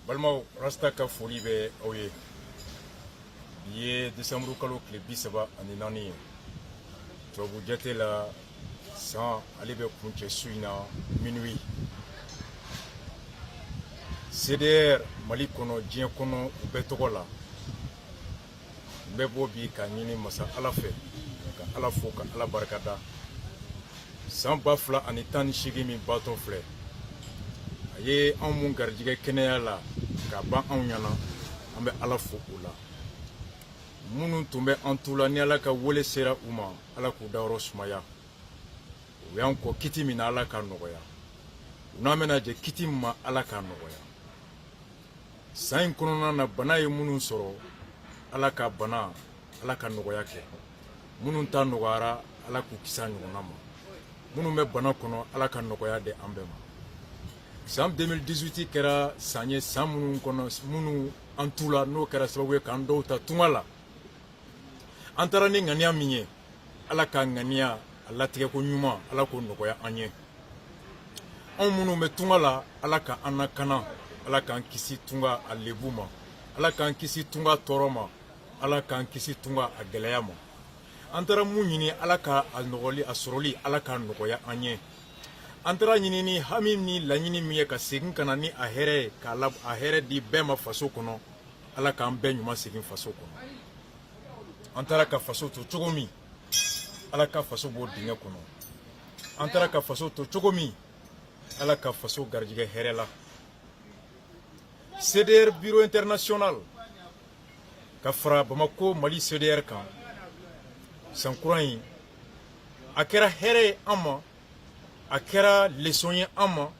Balmao rasta ka foli bɛ aw ye. Bi ye décembre kalo tile 34 ye. Tubabu jate la san ale bɛ kuncɛ su in na minuit. CDR Mali kɔnɔ diɲɛ kɔnɔ u bɛɛ tɔgɔ la. U bɛ bɔ bi ka ɲini masa Ala fɛ ka Ala fo ka Ala barikada. San 2018 min baatɔ filɛ. A ye anw mun garijɛgɛ kɛnɛya la ka ban anw ɲana an bɛ Ala fo o la. Minnu tun bɛ an tu la ni Ala ka wele sera u ma Ala k'u dayɔrɔ sumaya. U y'an kɔ kiti min na Ala ka nɔgɔya. U n'an bɛna jɛ kiti min ma Ala ka nɔgɔya. San in kɔnɔna na bana ye minnu sɔrɔ Ala ka bana Ala ka nɔgɔya kɛ. Minnu ta nɔgɔyara Ala k'u kisi a ɲɔgɔnna ma. Minnu bɛ bana kɔnɔ Ala ka nɔgɔya de an bɛɛ ma. San 2018 kɛra san ye san minnu kɔnɔ minnu an tu la n'o kɛra sababu ye k'an dɔw ta tunga la. An taara ni ŋaniya min ye Ala ka ŋaniya a latigɛko ɲuman Ala k'o nɔgɔya an ye. Anw minnu bɛ tunga la Ala ka an lakana, Ala k'an kisi tunga a lebu ma, Ala k'an kisi tunga tɔɔrɔ ma, Ala k'an kisi tunga a gɛlɛya ma. An taara mun ɲini Ala ka a nɔgɔli a sɔrɔli Ala ka nɔgɔya an ye. An taara ɲini ni hami ni laɲini min ye ka segin ka na ni a hɛrɛ ye k'a a hɛrɛ di bɛɛ ma faso kɔnɔ Ala k'an bɛɛ ɲuman segin faso kɔnɔ. An taara ka faso to cogo min Ala ka faso b'o dingɛ kɔnɔ. An taara ka faso to cogo min Ala ka faso garijɛgɛ hɛrɛ la. CDR Bureau International ka fara Bamako Mali CDR kan sankura in a kɛra hɛrɛ ye an ma, a kɛra leçon ye an ma,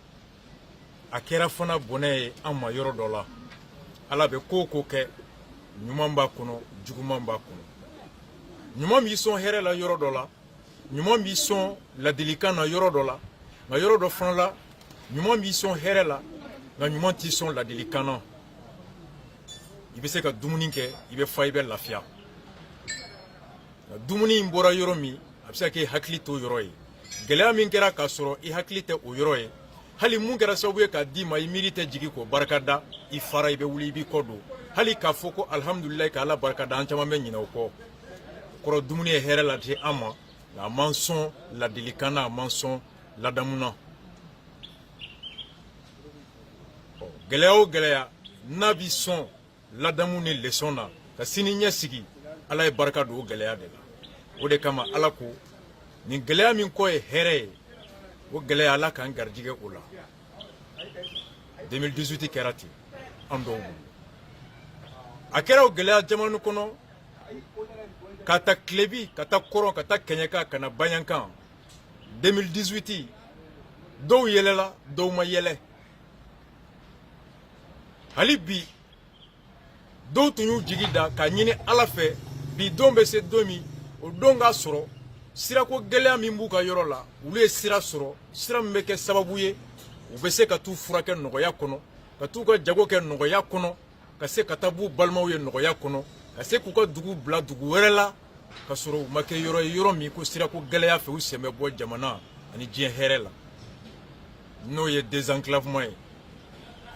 a kɛra fana bonɛ ye an ma yɔrɔ dɔ la. Ala bɛ ko o ko kɛ ɲuman b'a kɔnɔ juguman b'a kɔnɔ. Ɲuman b'i sɔn hɛrɛ la yɔrɔ dɔ la, ɲuman b'i sɔn ladilikan na yɔrɔ dɔ la, nka yɔrɔ dɔ fana la ɲuman b'i sɔn hɛrɛ la nka ɲuman t'i sɔn ladilikan na. I bɛ se ka dumuni kɛ i bɛ fa i bɛ lafiya. Dumuni in bɔra yɔrɔ min a bɛ se ka kɛ hakili to yɔrɔ ye. Gɛlɛya min kɛra k'a sɔrɔ i hakili tɛ o yɔrɔ ye, hali mun kɛra sababu ye k'a d'i ma i miiri tɛ jigin k'o barikada, i fara i bɛ wuli i b'i kɔ don. Hali k'a fɔ ko alihamudulilayi ka Ala barikada an caman bɛ ɲinɛ o kɔ. O kɔrɔ dumuni ye hɛrɛ lase an ma nka a man sɔn ladilikan na, a man sɔn ladamu na. Gɛlɛya o gɛlɛya n'a b'i sɔn ladamu ni leçon na ka sini ɲɛsigi Ala ye barika don o gɛlɛya de la. O de kama Ala ko nin gɛlɛya min kɔ ye hɛrɛ ye o gɛlɛya Ala k'an garijɛgɛ o la. 2018 kɛra ten an dɔw bolo. A kɛra o gɛlɛya jamana kɔnɔ ka taa Kilebi ka taa Kɔrɔn ka taa Kɛɲɛka ka na Baɲankan 2018 dɔw yɛlɛla dɔw ma yɛlɛ. Hali bi dɔw tun y'u jigi da ka ɲini Ala fɛ bi don bɛ se don min o don k'a sɔrɔ sirako gɛlɛya min b'u ka yɔrɔ la olu ye sira sɔrɔ, sira min bɛ kɛ sababu ye u bɛ se ka t'u furakɛ nɔgɔya kɔnɔ, ka t'u ka jago kɛ nɔgɔya kɔnɔ, ka se ka taa b'u balimaw ye nɔgɔya kɔnɔ, ka se k'u ka dugu bila dugu wɛrɛ la ka sɔrɔ u ma kɛ yɔrɔ ye yɔrɔ min ko sirako gɛlɛya fɛ u sen bɛ bɔ jamana ani diɲɛ hɛrɛ la. N'o ye désenclavement ye,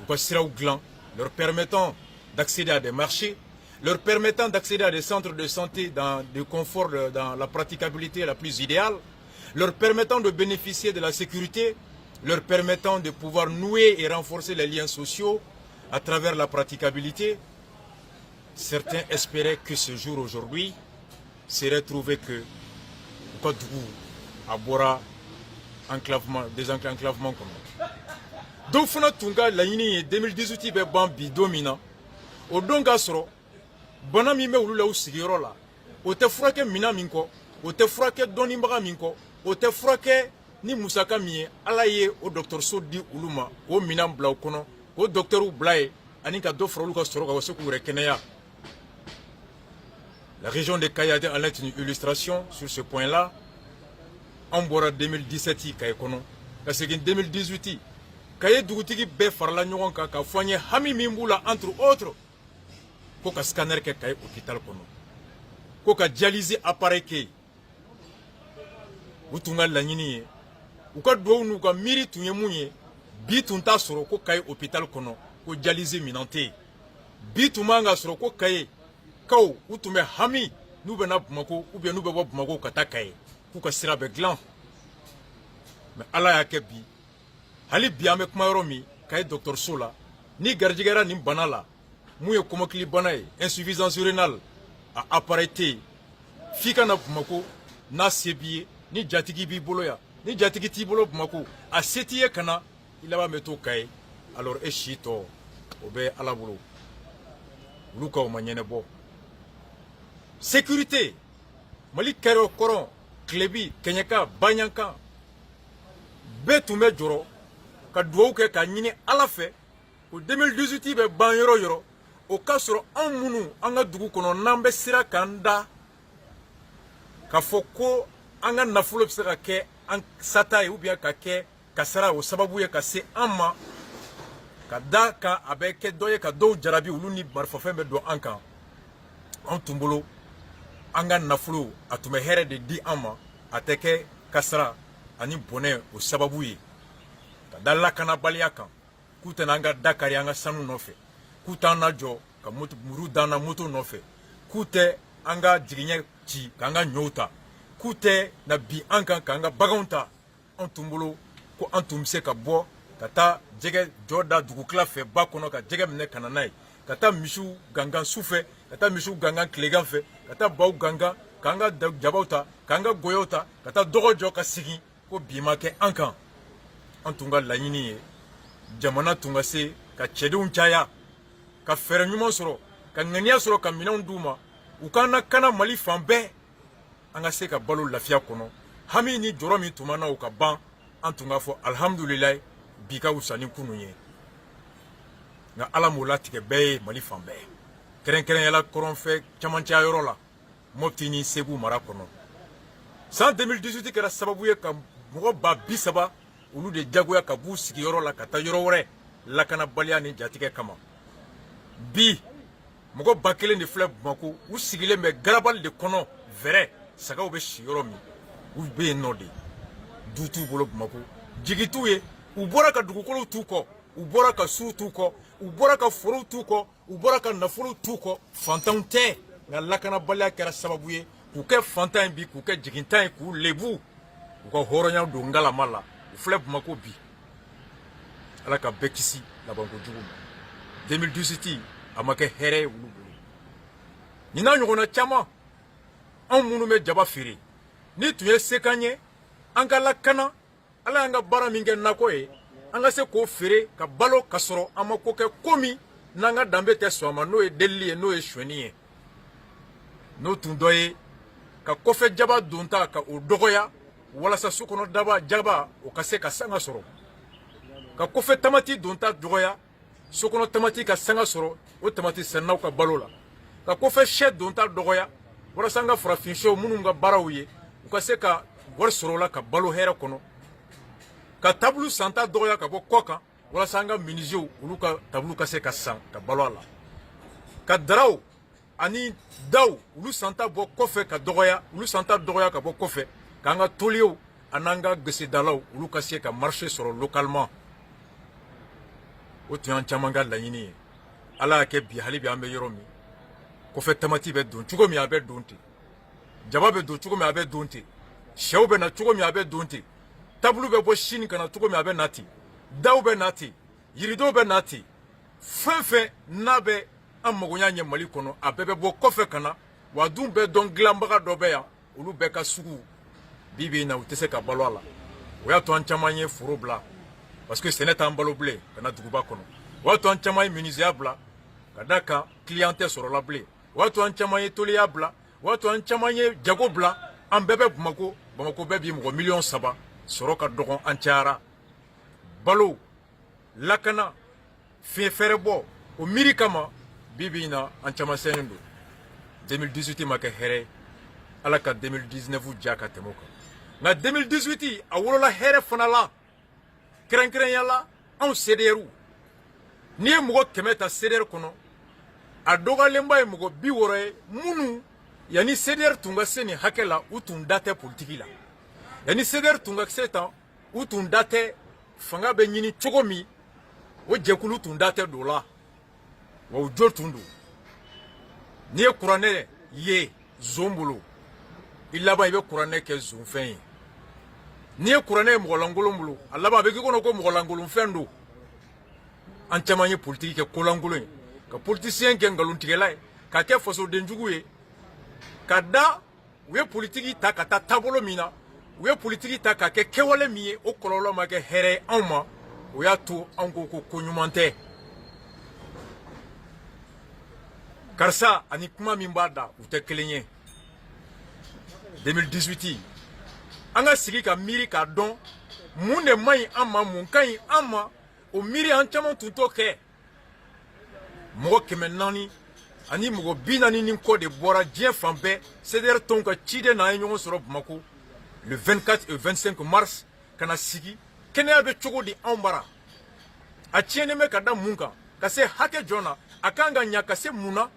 u ka siraw dilan leur permettant d'accéder à des marchés, leur permettant d'accéder à des centres de santé dans le confort, dans la praticabilité la plus idéale, leur permettant de bénéficier de la sécurité, leur permettant de pouvoir nouer et renforcer les liens sociaux à travers la praticabilité. Certains espéraient que ce jour aujourd'hui serait trouvé que Kodougou, Abora, désenclavement comme donc fana tunga la ɲini 2018 bɛ ban bi don min na o don k'a sɔrɔ bana min bɛ olu la u sigiyɔrɔ la o tɛ furakɛ minan min kɔ, o tɛ furakɛ dɔnnibaga min kɔ, o tɛ furakɛ ni musaka min ye Ala ye o dɔgɔtɔrɔso di olu ma k'o minan bila o kɔnɔ k'o dɔgɔtɛrw bila ye ani ka dɔ fara olu ka sɔrɔ ka se k'u yɛrɛ kɛnɛya. La région de Kayate en est une illustration sur ce point-là. An bɔra 2017 Kaye kɔnɔ ka segin 2018 Kaye dugutigi bɛɛ farala ɲɔgɔn kan ka fɔ an ye hami min b'u la entre autres ko ka scanner kɛ Kaye hôpital kɔnɔ, ko ka dialyse appareil kɛ yen. U tun ka laɲini ye u ka duwawu n'u ka miiri tun ye mun ye bi tun t'a sɔrɔ ko Kaye hôpital kɔnɔ ko dialyse minante bi tuma nga soro ko kaye kaw u tun bɛ hami n'u bɛ na Bamako ou bien n'u bɛ bɔ Bamako ka taa Kaye k'u ka sira bɛ dilan mais Ala y'a kɛ bi hali bi an bɛ kuma yɔrɔ min Kaye dɔgɔtɔrɔso la ni garijɛgɛra nin bana la mun ye kɔmɔkili bana ye insuffisance rénale a appareil tɛ yen f'i ka na Bamako n'a se b'i ye ni jatigi b'i bolo yan ni jatigi t'i bolo Bamako a se t'i ye ka na i laban bɛ to Kaye alors e si tɔ o bɛ Ala bolo olu ka o ma ɲɛnɛbɔ sécurité Mali kɛrɛ kɔrɔ Kilebi Kɛɲɛka Baɲankan bɛɛ tun bɛ jɔrɔ ka duwawu kɛ ka ɲini Ala fɛ o 2018 bɛ ban yɔrɔ yɔrɔ o ka sɔrɔ anw minnu an ka dugu kɔnɔ n'an bɛ sira k'an da k'a fɔ ko an ka nafolo bɛ se ka kɛ an sata ye ou bien ka kɛ kasara o sababu ye ka se an ma ka da kan a bɛ kɛ dɔ ye ka dɔw jarabi olu ni marifafɛn bɛ don an kan an tun bolo an ka nafolo a tun bɛ hɛrɛ de di an ma a tɛ kɛ kasara ani bɔnɛ o sababu ye ka da lakanabaliya kan k'u tɛna an ka da kari an ka sanu nɔfɛ k'u t'an lajɔ ka muru d'an na moto nɔfɛ k'u tɛ an ka jigiɲɛ ci k'an ka ɲɔw ta k'u tɛ na bi an kan k'an ka baganw ta an tun bolo ko an tun bɛ se ka bɔ ka taa jɛgɛ jɔ da dugukila fɛ ba kɔnɔ ka jɛgɛ minɛ ka na n'a ye ka taa misiw gangan su fɛ ka taa misiw gangan tilegan fɛ ka taa baw gangan k'an ka jabaw ta k'an ka gɔyɔw ta ka taa dɔgɔ jɔ ka segin ko bi ma kɛ an kan an tun ka laɲini ye jamana tun ka se ka cɛdenw caya ka fɛɛrɛ ɲuman sɔrɔ ka ŋaniya sɔrɔ ka minɛnw d'u ma u k'an lakana Mali fan bɛɛ an ka se ka balo lafiya kɔnɔ hami ni jɔrɔ min tun b'an na o ka ban an tun k'a fɔ alihamudulilayi bi ka wusa ni kunun ye nka Ala m'o latigɛ bɛɛ ye Mali fan bɛɛ kɛrɛnkɛrɛnyala kɔrɔnfɛ camancɛya yɔrɔ la Mopti ni Segu mara kɔnɔ san 2018 kɛra sababu ye ka mɔgɔ 30,000 olu de jagoya ka b'u sigiyɔrɔ la ka taa yɔrɔ wɛrɛ lakanabaliya ni jatigɛ kama bi mɔgɔ 1000 de filɛ Bamako u sigilen bɛ garabali de kɔnɔ vɛrɛ sagaw bɛ si yɔrɔ min u bɛ yen nɔ de du t'u bolo Bamako jigi t'u ye u bɔra ka dugukolow t'u kɔ u bɔra ka suw t'u kɔ u bɔra ka forow t'u kɔ u bɔra ka nafolow t'u kɔ fantanw tɛ nka lakanabaliya kɛra sababu ye k'u kɛ fantan ye bi k'u kɛ jigintan ye k'u lebu u ka hɔrɔnya don ngalama la u filɛ Bamako bi Ala ka bɛɛ kisi labankojugu ma 2018 a ma kɛ hɛrɛ ye olu bolo nin n'a ɲɔgɔnna caman anw minnu bɛ jaba feere ni tun ye se k'an ye an ka lakana Ala y'an ka baara min kɛ nakɔ ye an ka se k'o feere ka balo ka sɔrɔ an ma ko kɛ ko min n'an ka danbe tɛ sɔn a ma n'o ye delili ye n'o ye sonyɛni ye n'o tun dɔ ye ka kɔfɛ jaba donta ka o dɔgɔya walasa sokɔnɔ daba jaba o ka se ka sanga sɔrɔ ka kɔfɛ tamati donta dɔgɔya sokɔnɔ tamati ka sanga sɔrɔ o tamati sɛnɛnaw ka balo la ka kɔfɛ sɛ donta dɔgɔya walasa an ka farafin sɛw minnu ka baaraw ye u ka se ka wari sɔrɔ o la ka balo hɛrɛ kɔnɔ ka tabulu santa dɔgɔya ka bɔ kɔ kan walasa an ka menuisiers olu ka tabulu ka se ka san ka balo a la ka daraw ani daw olu santa bɔ kɔfɛ ka dɔgɔya olu santa dɔgɔya ka bɔ kɔfɛ k'an ka toliyew an'an ka gesedalaw olu ka se ka marché sɔrɔ localement o tun y'an caman ka laɲini ye Ala y'a kɛ bi hali bi an bɛ yɔrɔ min kɔfɛ tamati bɛ don cogo min a bɛ don ten jaba bɛ don cogo min a bɛ don ten sɛw bɛ na cogo min a bɛ don ten tabulu bɛ bɔ Sini ka na cogo min a bɛ na ten daw bɛ na ten yiridenw bɛ na ten fɛn fɛn n'a bɛ an magoɲa ɲɛ Mali kɔnɔ a bɛɛ bɛ bɔ kɔfɛ ka na wa dun bɛɛ dɔn dilanbaga dɔ bɛ yan olu bɛɛ ka sugu bi bi in na u tɛ se ka balo a la o y'a to an caman ye foro bila parce que sɛnɛ t'an balo bilen ka na duguba kɔnɔ o y'a to an caman ye menuisier bila ka da kan client tɛ sɔrɔla bilen o y'a to an caman ye toliya bila o y'a to an caman ye jago bila an bɛɛ bɛ Bamako Bamako bɛɛ bi mɔgɔ 3 sɔrɔ ka dɔgɔn an cayara balo lakana fɛɛrɛ bɔ o miiri kama bi bi in na an caman sɛnnen don 2018 ma kɛ hɛrɛ Ala ka 2019 diya ka tɛmɛ o kan nka 2018 a wolola hɛrɛ fana la kɛrɛnkɛrɛnya la anw CDR n'i ye mɔgɔ 100 ta CDR kɔnɔ a dɔgɔyalenba ye mɔgɔ 60 ye minnu yanni CDR tun ka se nin hakɛ la u tun da tɛ politiki la yanni CDR tun ka se tan u tun da tɛ fanga bɛ ɲini cogo min o jɛkulu tun da tɛ don la wa u jo tun don n'i ye kuranɛ ye zon bolo i laban i bɛ kuranɛ kɛ zonfɛn ye n'i ye kuranɛ ye mɔgɔlankolon bolo a laban a bɛ k'i kɔnɔ ko mɔgɔlankolonfɛn don an caman ye politiki kɛ kolankolon ye ka politisiyɛn kɛ nkalontigɛla ye ka kɛ fasodenjugu ye ka da u ye politiki ta ka taa taabolo min na u ye politiki ta ka kɛ kɛwale min ye o kɔlɔlɔ ma kɛ hɛrɛ ye anw ma o y'a to anw ko ko koɲuman tɛ karisa ani kuma min b'a da u tɛ kelen ye 2018 an ka sigi ka miiri k'a dɔn mun de man ɲi an ma mun ka ɲi an ma o miiri an caman tun t'o kɛ mɔgɔ 400 ani mɔgɔ 40 ni kɔ de bɔra diɲɛ fan bɛɛ CDR tɔnw ka ciden n'an ye ɲɔgɔn sɔrɔ Bamako le 24 et 25 mars ka na sigi kɛnɛya bɛ cogo di anw bara a tiɲɛnen bɛ ka da mun kan ka se hakɛ jɔn na a kan ka ɲa ka se mun na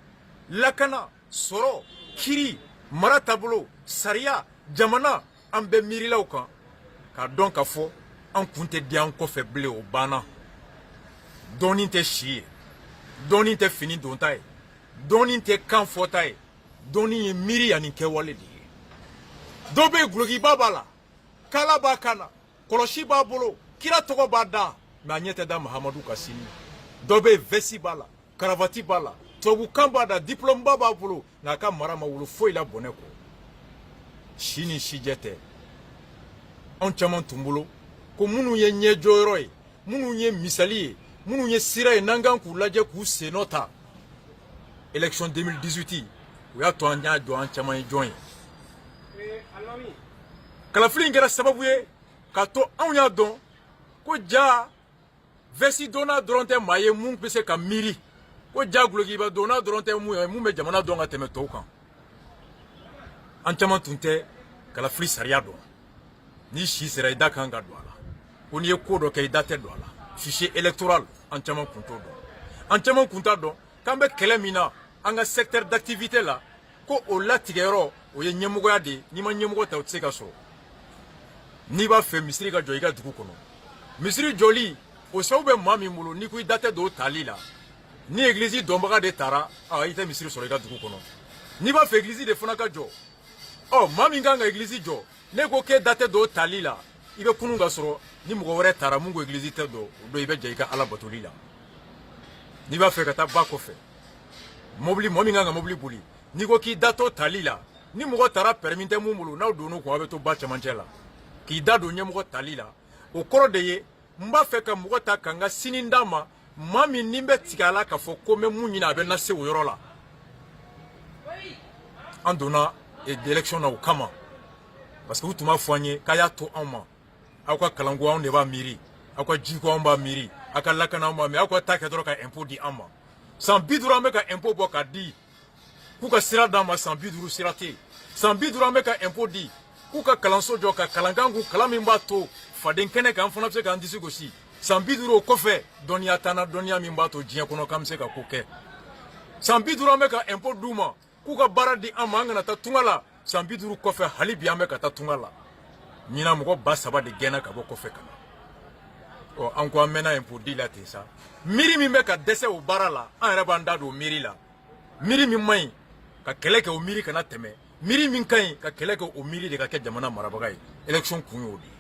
lakana sɔrɔ kiri mara taabolo sariya jamana an bɛ miirilaw kan k'a dɔn k'a fɔ an kun tɛ di an kɔfɛ bilen o banna dɔɔnin tɛ si ye dɔɔnin tɛ fini donta ye dɔɔnin tɛ kan fɔta ye dɔɔnin ye miiri ani kɛwale de ye dɔ bɛ yen gulokiba b'a la kala b'a kan na kɔlɔsi b'a bolo kira tɔgɔ b'a da mɛ a ɲɛ tɛ da mahamadu ka sini dɔ bɛ yen vɛsi b'a la karavati b'a la tubabukan b'a da diplôme ba b'a bolo nka a ka mara ma wolo foyi la bɔnɛ kɔ si ni sijɛ tɛ anw caman tun bolo ko minnu ye ɲɛjɔyɔrɔ ye minnu ye misali ye minnu ye sira ye n'an kan k'u lajɛ k'u sennɔ ta élection 2018 o y'a to an y'a jɔ an caman ye jɔn ye kalafili in kɛra sababu ye k'a to anw y'a dɔn ko ja vɛsi donna dɔrɔn tɛ maa ye mun bɛ se ka miiri ko ja gulokiba donna dɔrɔn tɛ mun ye mun bɛ jamana dɔn ka tɛmɛ tɔw kan an caman tun tɛ kalafili sariya dɔn ni si sera i da kan ka don a la ko n'i ye ko dɔ kɛ i da tɛ don a la fichier électoral an caman kun t'o dɔn an caman kun t'a dɔn k'an bɛ kɛlɛ min na an ka secteur d'activité la ko o latigɛyɔrɔ o ye ɲɛmɔgɔya de ye n'i ma ɲɛmɔgɔ ta o tɛ se ka sɔrɔ n'i b'a fɛ misiri ka jɔ i ka dugu kɔnɔ misiri jɔli o sababu bɛ maa min bolo n'i ko i da tɛ don o tali la ni église dɔnbaga de taara i tɛ misiri sɔrɔ i ka dugu kɔnɔ n'i b'a fɛ église de fana ka jɔ maa min kan ka église jɔ ne ko k'e da tɛ don o tali la i bɛ kunun ka sɔrɔ ni mɔgɔ wɛrɛ taara mun ko église tɛ don o don i bɛ jɛ i ka ala batoli la n'i b'a fɛ ka taa ba kɔfɛ mɔbili mɔgɔ min kan ka mɔbili boli n'i ko k'i da to tali la ni mɔgɔ taara permis tɛ mun bolo n'aw donn'o kun a bɛ to ba cɛmancɛ la k'i da don ɲɛmɔgɔ tali la o kɔrɔ de ye n b'a fɛ ka mɔgɔ ta ka n ka sini d'a ma maa min ni bɛ tigɛ a la k'a fɔ ko n bɛ mun ɲini a bɛ na se o yɔrɔ la an donna élection na o kama parce que u tun b'a fɔ an ye k'a y'a to anw ma aw ka kalanko anw de b'a miiri aw ka jiko anw b'a miiri aw ka lakana anw b'a miiri aw ka taa kɛ dɔrɔn ka impôt di an ma san 50 an bɛ ka impôt bɔ k'a di k'u ka sira d'an ma san 50 sira tɛ yen san 50 an bɛ ka impôt di k'u ka kalanso jɔ ka kalankan k'u kalan min b'a to faden kɛnɛ kan fana bɛ se k'an disi gosi san 50 o kɔfɛ dɔnniya t'an na dɔnniya min b'a to diɲɛ kɔnɔ k'an bɛ se ka ko kɛ san 50 an bɛ ka impôt d'u ma k'u ka baara di an ma an kana taa tunga la san 50 kɔfɛ hali bi an bɛ ka taa tunga la ɲinan mɔgɔ 3,000 de gɛnna ka bɔ kɔfɛ ka na an ko an mɛnna impôt di la ten sa miiri min bɛ ka dɛsɛ o baara la an yɛrɛ b'an da don o miiri la miiri min man ɲi ka kɛlɛ kɛ o miiri kana tɛmɛ miiri min ka ɲi ka kɛlɛ kɛ o miiri de ka kɛ jamana marabaga ye élection kun y'o de ye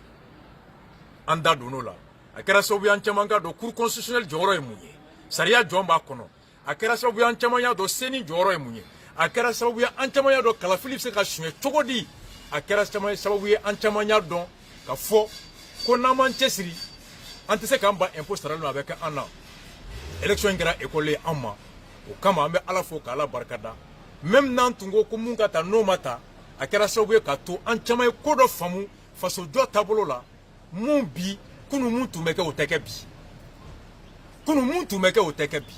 an da donn'o la a kɛra sababu ye an caman ka dɔn cour constitutionnelle jɔyɔrɔ ye mun ye sariya jɔn b'a kɔnɔ a kɛra sababu ye an caman y'a dɔn seni jɔyɔrɔ ye mun ye a kɛra sababu ye an caman y'a dɔn kalafili bɛ se ka suɲɛ cogo di a kɛra sababu ye an caman y'a dɔn ka fɔ ko n'an m'an cɛsiri an tɛ se k'an ban impôt sarali ma a bɛ kɛ an na élection in kɛra école ye an ma o kama an bɛ ala fo k'ala barikada même n'an tun ko ko mun ka ta n'o ma ta a kɛra sababu ye k'a to an caman ye ko dɔ faamu faso jɔ taabolo la mun bi kunun mun tun bɛ kɛ o tɛ kɛ bi kunun mun tun bɛ kɛ o tɛ kɛ bi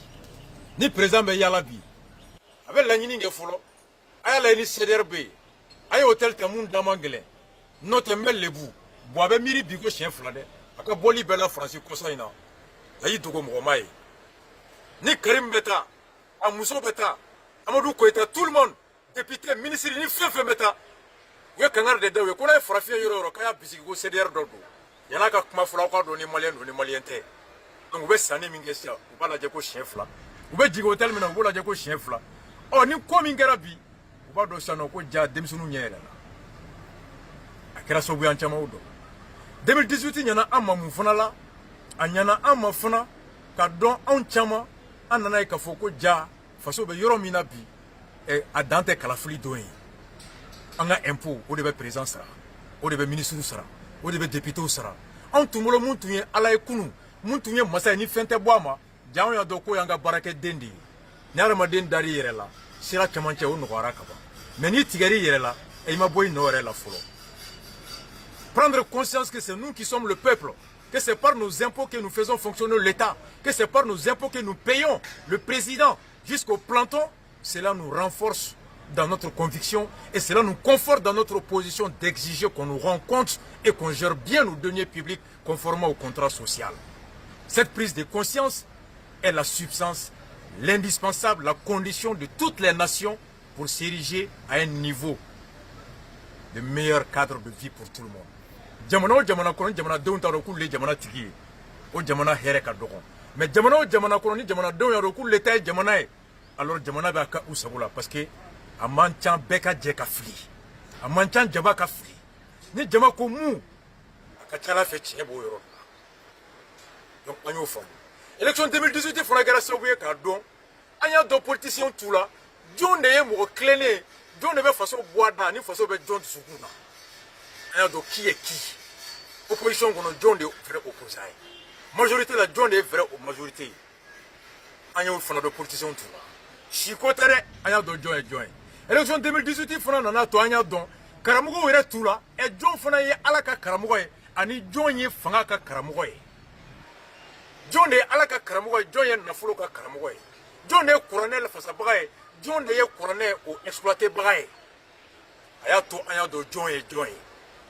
ni président bɛ yaala bi a bɛ laɲini kɛ fɔlɔ a y'a lajɛ ni CDR bɛ yen a ye hôtel ta mun da man gɛlɛn n'o tɛ n bɛ lebu bon a bɛ miiri bi ko siɲɛ 2 dɛ a ka bɔli bɛɛ la faransi kɔsa in na a y'i dogo mɔgɔ ma ye ni Karim bɛ taa a muso bɛ taa Amadou Koyita tout le monde député ministre ni fɛn fɛn bɛ taa u ye kangari de da u ye ko n'a ye farafin yɔrɔ o yɔrɔ k'a y'a bisigi ko CDR dɔ don yan'a ka kuma fɔlɔ aw k'a dɔn ni maliyɛn don ni maliyɛn tɛ donc u bɛ sanni min kɛ sisan u b'a lajɛ ko siɲɛ 2 u bɛ jigin hôtel min na u b'o lajɛ ko siɲɛ 2 ɔ ni ko min kɛra bi u b'a dɔn sisan nɔ ko ja denmisɛnninw ɲɛ yɛlɛla a kɛra sababu an caman y'o dɔn 2018 ɲɛna an ma mun fana la a ɲɛna an ma fana ka dɔn anw caman an nana ye k'a fɔ ko ja faso bɛ yɔrɔ min na bi a dan tɛ kalafili don ye an ka impôt o de bɛ président sara o de bɛ ministre sara o de bɛ député sara anw tun bolo mun tun ye ala ye kunun mun tun ye masa ye ni fɛn tɛ bɔ a ma ja anw y'a dɔn ko y'an ka baarakɛden de ye ni adamaden dar'i yɛrɛ la sira cɛmancɛ o nɔgɔyara ka ban mais n'i tigɛr'i yɛrɛ la i ma bɔ i nɔ yɛrɛ la fɔlɔ prendre conscience que c'est nous qui sommes le peuple, que c'est par nos impôts que nous faisons fonctionner l'État, que c'est par nos impôts que nous payons le président jusqu'au planton, cela nous renforce dans notre conviction et cela nous conforte dans notre position d'exiger qu'on nous rende compte et qu'on gère bien nos deniers publics conformément au contrat social. Cette prise de conscience est la substance, l'indispensable, la condition de toutes les nations pour s'ériger à un niveau de meilleur cadre de vie pour tout le monde. Jamana o jamana kono jamana denw ta do k'ulu jamana tigi ye o jamana hɛrɛ ka dɔgɔ mais jamana o jamana kono ni jamana denw y'a dɔn k'ulu ta ye jamana ye alors jamana b'a ka u sago la parce que a man ca bɛɛ ka jɛ ka fili a man ca jaba ka fili ni jama ko mun a ka ca ala fɛ tiɲɛ b'o yɔrɔ la donc an y'o faamu élection 2018 fana kɛra sababu ye k'a dɔn an y'a dɔn politicien t'u la jɔn de ye mɔgɔ tilennen ye jɔn de bɛ faso bɔ a da ni faso bɛ jɔn dusukun na an y'a dɔn qui est qui opposition kɔnɔ jɔn de ye vrai opposant ye majorité la jɔn de ye vrai majorité ye an y'o fana dɔn politicien t'u la si ko tɛ dɛ an y'a dɔn jɔn ye jɔn ye élection 2018 fana nana to an y'a dɔn karamɔgɔw yɛrɛ t'u la jɔn fana ye ala ka karamɔgɔ ye ani jɔn ye fanga ka karamɔgɔ ye jɔn de ye ala ka karamɔgɔ ye jɔn ye nafolo ka karamɔgɔ ye jɔn de ye kuranɛ lafasabaga ye jɔn de ye kuranɛ o exploité baga ye a y'a to an y'a dɔn jɔn ye jɔn ye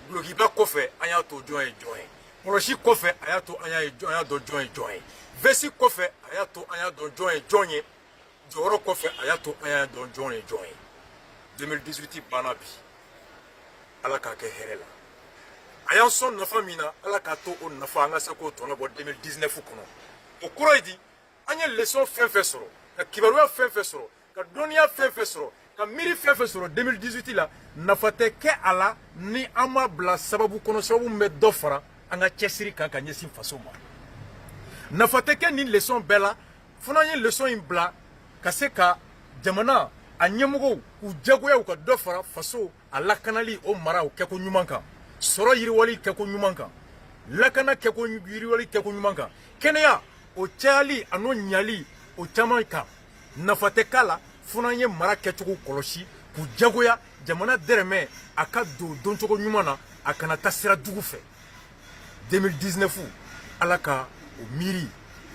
dulokiba kɔfɛ an y'a to jɔn ye jɔn ye kɔlɔsi kɔfɛ a y'a to an y'a dɔn jɔn ye jɔn ye vɛsi kɔfɛ a y'a to an y'a dɔn jɔn ye jɔn ye jɔyɔrɔ kɔfɛ a y'a to an y'a dɔn jɔn ye jɔn ye 2018 banna bi ala k'a kɛ hɛrɛ la a y'an sɔn nafa min na ala k'a to o nafa an ka se k'o tɔnɔ bɔ 2019 kɔnɔ o kɔrɔ ye di an ye leçon fɛn fɛn sɔrɔ ka kibaruya fɛn fɛn sɔrɔ ka dɔnniya fɛn fɛn sɔrɔ ka miiri fɛn fɛn sɔrɔ 2018 la nafa tɛ kɛ a la ni an ma bila sababu kɔnɔ sababu min bɛ dɔ fara an ka cɛsiri kan ka ɲɛsin faso ma nafa tɛ kɛ nin leçon bɛɛ la fana an ye leçon in bila ka se ka jamana a ɲɛmɔgɔw k'u jagoya u ka dɔ fara faso a lakanali o mara o kɛko ɲuman kan sɔrɔ yiriwali kɛko ɲuman kan lakana kɛko yiriwali kɛko ɲuman kan kɛnɛya o cayali a n'o ɲali o caman kan nafa tɛ k'a la fana an ye mara kɛcogo kɔlɔsi k'u jagoya jamana dɛrɛmɛ a ka don doncogo ɲuman na a kana taa sira jugu fɛ 2019 ala ka o miiri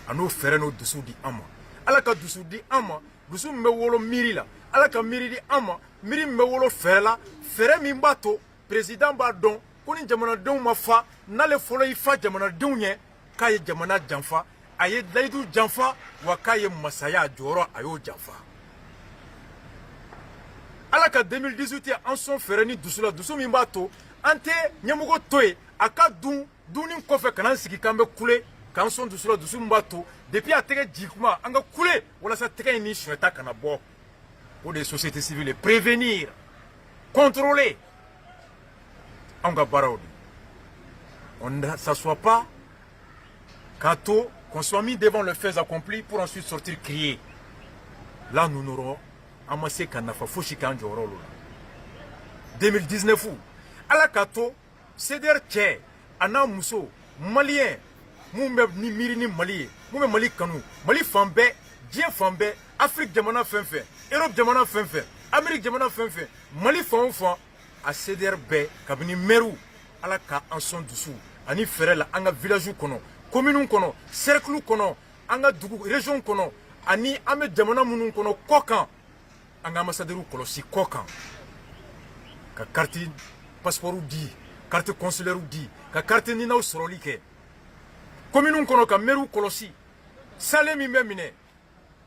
a n'o fɛɛrɛ n'o dusu di an ma ala ka dusu di an ma dusu min bɛ wolo miiri la ala ka miiri di an ma miiri min bɛ wolo fɛɛrɛ la fɛɛrɛ min b'a to président b'a dɔn ko ni jamanadenw ma fa n'ale fɔlɔ y'i fa jamanadenw ɲɛ k'a ye jamana janfa a ye layidu janfa wa k'a ye masaya jɔyɔrɔ a y'o janfa ala ka 2018 an sɔn fɛɛrɛ ni dusu la dusu min b'a to an tɛ ɲɛmɔgɔ to yen a ka dunni kɔfɛ ka n'an sigi k'an bɛ kule k'an sɔn dusu la dusu min b'a to depuis a tɛgɛ jigin kuma an ka kule walasa tɛgɛ in ni suɲɛta kana bɔ o de ye société civile prévenir contrôler anw ka baaraw de on ne s'assoit pas k'a to qu'on soit mis devant les faits accomplis pour ensuite sortir crier là nous n'aurons an ma se ka nafa fosi k'an jɔyɔrɔ la 2019 ala k'a to CDR cɛ a n'a muso maliyɛn mun bɛ ni miiri ni mali ye mun bɛ mali kanu mali fan bɛɛ diɲɛ fan bɛɛ afiriki jamana fɛn fɛn europe jamana fɛn fɛn amérique jamana fɛn fɛn mali fan o fan a CDR bɛɛ kabini mɛriw ala ka an sɔn dusu ani fɛrɛ la an ka village kɔnɔ commune kɔnɔ cercle kɔnɔ an ka dugu région kɔnɔ ani an bɛ jamana minnu kɔnɔ kɔ kan an ka ambassadeur kɔlɔsi kɔ kan ka carte passeport di carte consulaire di ka carte ninaw sɔrɔli kɛ commune kɔnɔ ka maire kɔlɔsi salaire min bɛ minɛ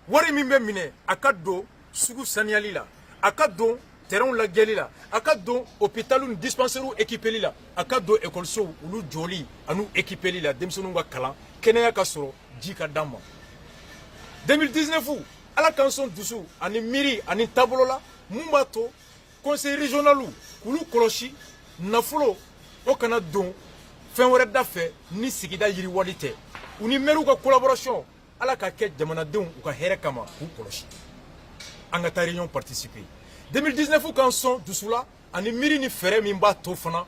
wari min bɛ minɛ a ka don sugu saniyali la a ka don terrain lajɛli la a ka don hôpitalu ni dispensaire équipeli la a ka don école sow olu jɔli anu équipeli la denmisɛnninw ka kalan kɛnɛya ka sɔrɔ ji ka d'an ma 2019 ala k'an sɔn dusu ani miiri ani taabolo la mun b'a to conseil régional k'olu kɔlɔsi nafolo o kana don fɛn wɛrɛ da fɛ ni sigida yiriwali tɛ u ni maires ka collaboration ala ka kɛ jamanadenw u ka hɛrɛ kama k'u kɔlɔsi an ka taa réunion participer 2019 k'an sɔn dusu la ani miiri ni fɛɛrɛ min b'a to fana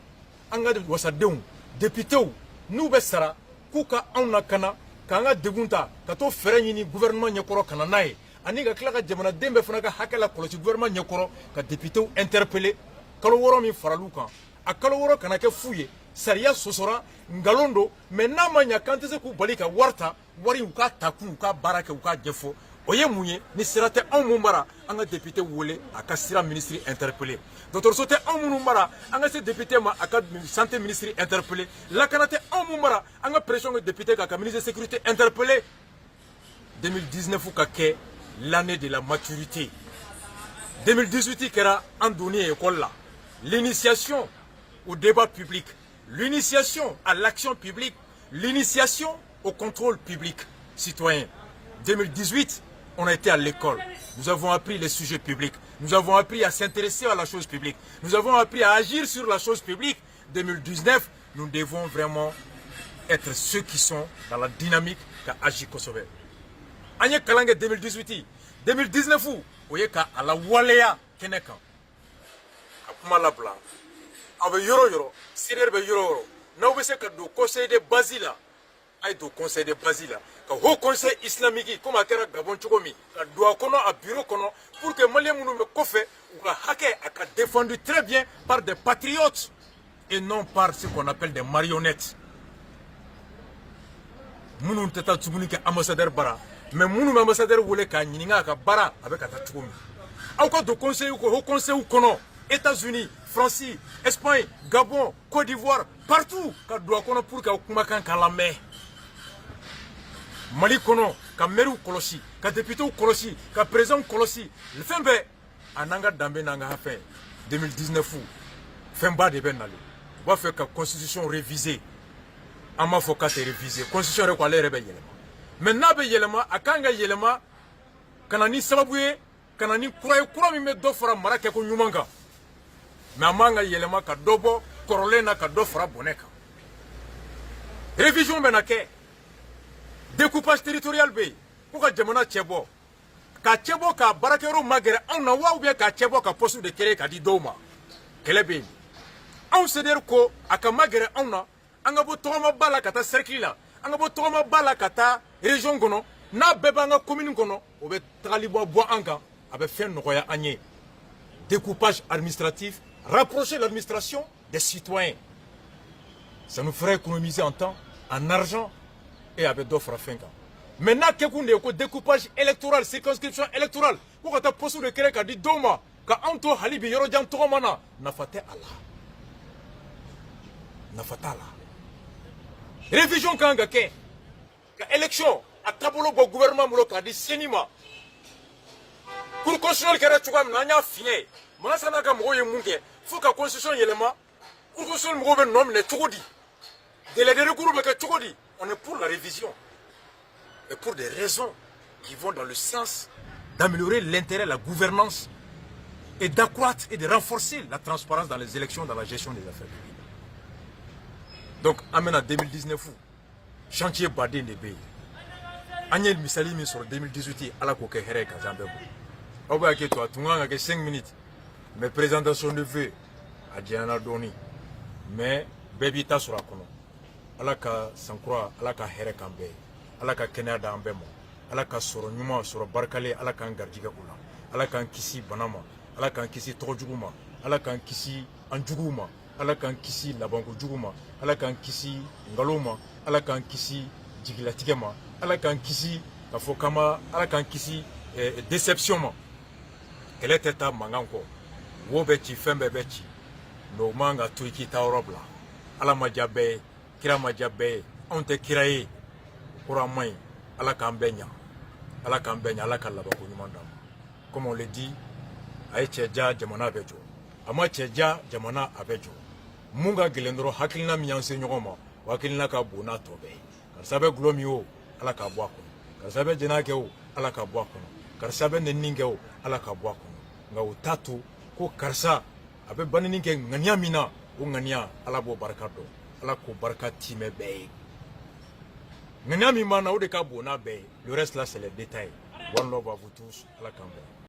an ka wasadenw députéw n'u bɛ sara k'u ka anw lakana k'an ka degun ta ka to fɛɛrɛ ɲini gouvernement ɲɛkɔrɔ ka na n'a ye ani ka tila ka jamanaden bɛɛ fana ka hakɛ la kɔlɔsi gouvernement ɲɛkɔrɔ ka députéw interpeller kalo 6 min faral'u kan a kalo 6 kana kɛ fu ye sariya sɔsɔra ngalon don mais n'a ma ɲa k'an tɛ se k'u bali ka wari ta wari u k'a ta kun u k'a baara kɛ u k'a ɲɛfɔ o ye mun ye ni sira tɛ anw mun mara an ka député wele a ka sira ministre interpeller dɔgɔtɔrɔso tɛ anw minnu mara an ka se député ma a ka santé ministre interpeller lakana tɛ anw mun mara an ka pression kɛ député k'a ka ministre de sécurité interpeller 2019 ka kɛ l'année de la maturité 2018 kɛra an donni ye école la l'initiation au débat public l'initiation à l'action publique l'initiation au contrôle public citoyen 2018 on a été à l'école. Nous avons appris les sujets publics. Nous avons appris à s'intéresser à la chose publique. Nous avons appris à agir sur la chose publique. 2019, nous devons vraiment être ceux qui sont dans la dynamique qu'a agi Kosovo. Anye Kalange 2018, 2019, oye ka ala waleya kenekan. Akuma labla. Abe yoro yoro, sirer be yoro yoro. Na ube se ka do conseil de Basila. Ay do conseil de Basila. Ka haut conseil islamique comme a kɛra Gabon cogo min ka don a kɔnɔ a bureau kɔnɔ pour que malien minnu bɛ kɔfɛ u ka hakɛ a ka défendu très bien par des patriotes et non par ce qu'on appelle des marionnettes minnu tɛ taa tuguni kɛ ambassadeur bara mais minnu bɛ ambassadeur wele k'a ɲininka a ka baara a bɛ ka taa cogo min aw ka don conseil ko haut conseil kɔnɔ États-Unis, France, Espagne, Gabon, Côte d'Ivoire partout ka don a kɔnɔ pour que kumakan k'a lamɛn Mali kono ka maire kolosi ka député kolosi ka président kolosi le fɛn bɛɛ a n'an ka danbe n'an ka hafɛ 2019 fɛnba de bɛ nalen u b'a fɛ ka constitution réviser an m'a fɔ k'a tɛ réviser constitution yɛrɛ ko ale yɛrɛ bɛ yɛlɛma mais n'a bɛ yɛlɛma a kan ka yɛlɛma ka na ni sababu ye ka na ni kura ye kura min bɛ dɔ fara mara kɛko ɲuman kan mais a man ka yɛlɛma ka dɔ bɔ kɔrɔlen na ka dɔ fara bɔnɛ kan révision bɛ na kɛ découpage territorial be ko ka jamana cɛbɔ ka cɛbɔ ka barakɛyɔrɔ magɛrɛ anw na wa ou bien ka cɛbɔ ka poste de créer ka di dɔw ma kɛlɛ bɛ yen anw CDR ko a ka magɛrɛ anw na an ka bɔ tɔgɔmaba la ka taa cercle la an ka bɔ tɔgɔmaba la ka taa région kɔnɔ n'a bɛɛ b'an ka commune kɔnɔ o bɛ tagali bɔ an kan a bɛ fɛn nɔgɔya an ye découpage administratif rapprocher l'administration des citoyens ça nous ferait économiser en temps en argent et avec d'autres fins. Maintenant, que découpage électoral, circonscription électorale, pour que tu poste de créer dit Doma, quand Anto Halibi Yorojan Toromana, n'a fait Allah. N'a fait Allah. Révision quand que élection, à tableau au gouvernement, qui a dit Sénima. Pour constitution qui est n'a fini. Moi, ça n'a qu'à mourir, il faut que la constitution y ait le ma. Pour que le gouvernement nomme les Tchoudi. De les recours avec Tchoudi. On est pour la révision. Et pour des raisons qui vont dans le sens d'améliorer l'intérêt, la gouvernance et d'accroître et de renforcer la transparence dans les élections, dans la gestion des affaires publiques. Donc, amène à 2019, chantier badé de pays. Agnel Misali sur 2018, à la coquette Herek à Zambébou. On va que toi, tu as 5 minutes. Mais présentation de vœux à Diana Doni. Mais, baby, ta sur la kono. Ala ka sankura ala ka hɛrɛ kan bɛɛ ala ka kɛnɛya d'an bɛɛ ma ala ka sɔrɔ ɲuman sɔrɔ barikalen ala k'an garijɛgɛ o la ala k'an kisi bana ma ala k'an kisi tɔgɔ jugu ma ala k'an kisi an juguw ma ala k'an kisi labanko jugu ma ala k'an kisi nkalon ma ala k'an kisi jigilatigɛ ma ala k'an kisi ka fɔ kama ala k'an kisi déception ma kɛlɛ tɛ taa mankan kɔ wo bɛ ci fɛn bɛɛ bɛ ci mais o man ka to i k'i ta yɔrɔ bila ala ma diya bɛɛ ye kira ma diya bɛɛ ye anw tɛ kira ye kura man ɲi ala k'an bɛɛ ɲa ala k'an bɛɛ ɲa ala ka labanko ɲuman d'an ma comme on le dit a ye cɛ diya jamana bɛ jɔ a ma cɛ diya jamana a bɛ jɔ mun ka gɛlɛn dɔrɔn hakilina min y'an se ɲɔgɔn ma o hakilina ka bon n'a tɔ bɛɛ ye karisa bɛ gulɔ min o ala k'a bɔ a kɔnɔ karisa bɛ jɛnɛ kɛ o ala k'a bɔ a kɔnɔ karisa bɛ nɛnini kɛ o ala k'a bɔ a kɔnɔ nka o t'a to ko karisa a bɛ banni kɛ ŋaniya min na o ŋaniya ala b'o barika dɔn ala k'o barika timɛ bɛɛ ye ŋaniya min b'an na o de ka bon n'a bɛɛ ye le reste là c'est les détails one love à vous tous ala k'an bɛn